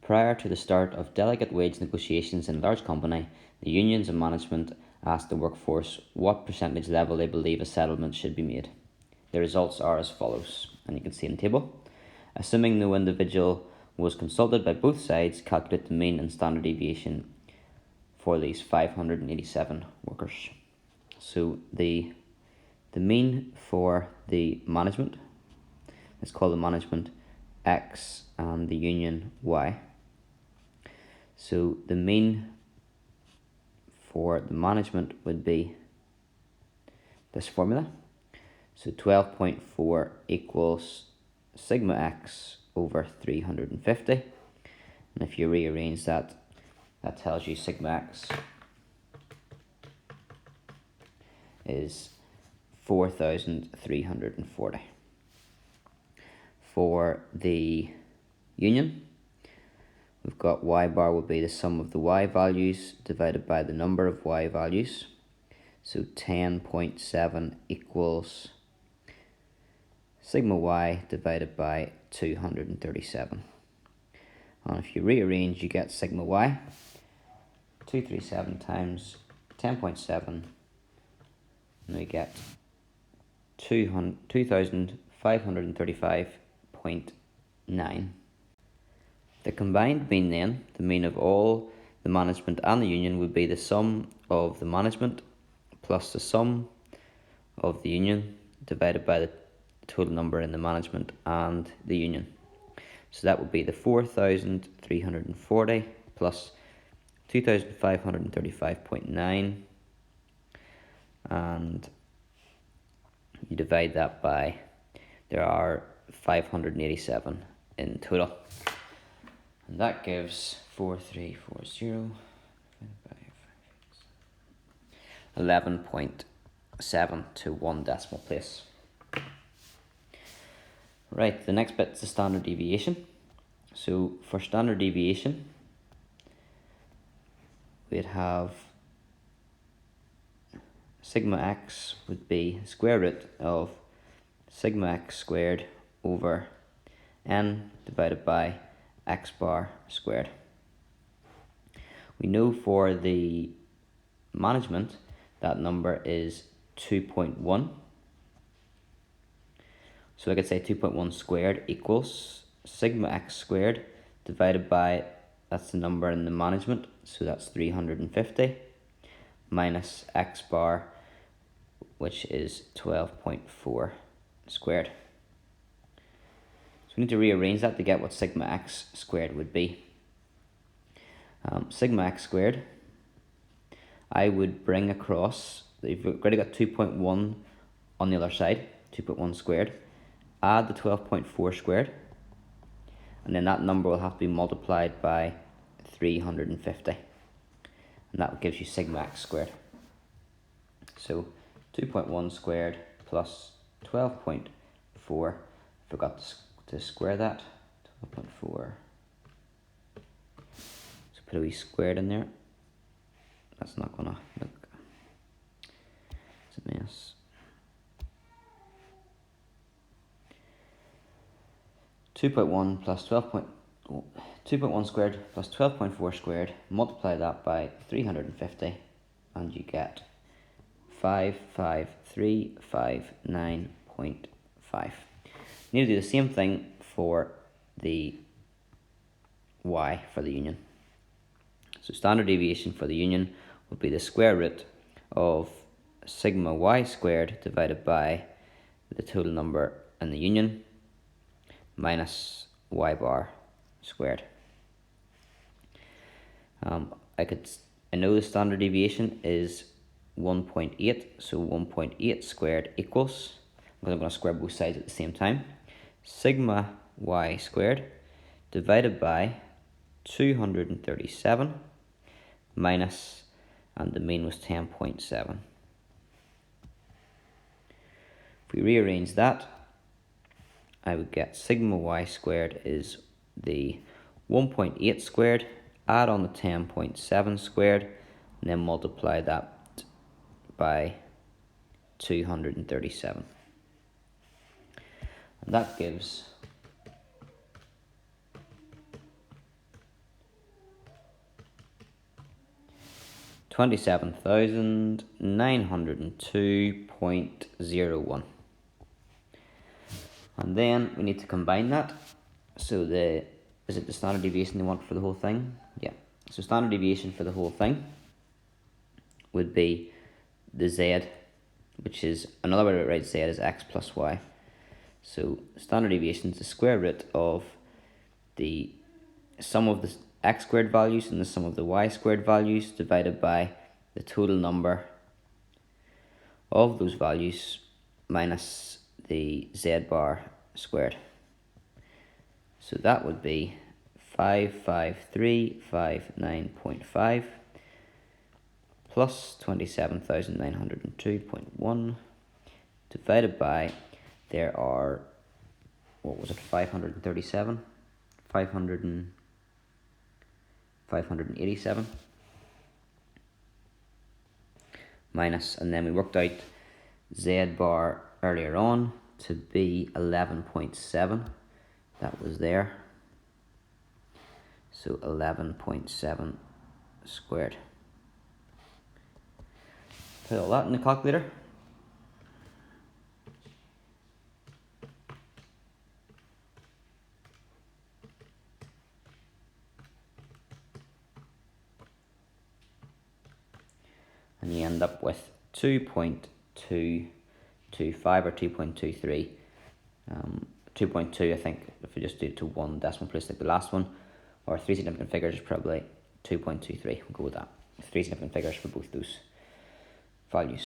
Prior to the start of delegate wage negotiations in a large company, the unions and management asked the workforce what percentage level they believe a settlement should be made. The results are as follows, and you can see in the table. Assuming no individual was consulted by both sides, calculate the mean and standard deviation for these 587 workers. So the mean for the management, let's call the management X and the union Y. So the mean for the management would be this formula. So 12.4 equals sigma X over 350. And if you rearrange that, that tells you sigma X is 4,340. For the union, we've got Y bar will be the sum of the Y values divided by the number of Y values. So 10.7 equals sigma Y divided by 237. And if you rearrange, you get sigma Y. 237 times 10.7, and we get 2,535.9. The combined mean then, the mean of all the management and the union, would be the sum of the management plus the sum of the union divided by the total number in the management and the union. So that would be the 4,340 plus 2,535.9, and you divide that by, there are 587 in total, and that gives 4340 11.7 to 1 decimal place. Right, the next bit is the standard deviation. So for standard deviation, we'd have sigma X would be square root of sigma X squared over n divided by X bar squared. We know for the management that number is 2.1. So I could say 2.1 squared equals sigma X squared divided by, that's the number in the management, so that's 350, minus X bar, which is 12.4 squared. So we need to rearrange that to get what sigma X squared would be. Sigma X squared, I would bring across, you've already got 2.1 on the other side, 2.1 squared, add the 12.4 squared, and then that number will have to be multiplied by 350, and that gives you sigma X squared. So 2.1 squared plus 12.4, forgot to square that, 12.4, so put a wee squared in there, that's not gonna look, it's a mess. 2.1 plus 2.1 squared plus 12.4 squared, multiply that by 350, and you get 55359.5. You need to do the same thing for the Y for the union. So standard deviation for the union would be the square root of sigma Y squared divided by the total number in the union minus Y bar squared. I know the standard deviation is 1.8, so 1.8 squared equals, because I'm going to square both sides at the same time, sigma Y squared divided by 237 minus, and the mean was 10.7. If we rearrange that, I would get sigma Y squared is the 1.8 squared, add on the 10.7 squared, and then multiply that by 237. And that gives 27,902.01. And then we need to combine that. So is it the standard deviation they want for the whole thing? Yeah. So standard deviation for the whole thing would be the z, which is, another way to write z is x plus y. So standard deviation is the square root of the sum of the x squared values and the sum of the y squared values divided by the total number of those values minus the z bar squared. So that would be 55359.5 plus 27,902.1 divided by, there are, what was it, 537? 587 minus, and then we worked out z bar earlier on to be 11.7. That was there. So 11.7 squared. Put all that in the calculator. And you end up with 2.225 or 2.23. 2.2, I think, if we just do it to one decimal place like the last one, or three significant figures is probably 2.23. We'll go with that. Three significant figures for both those values.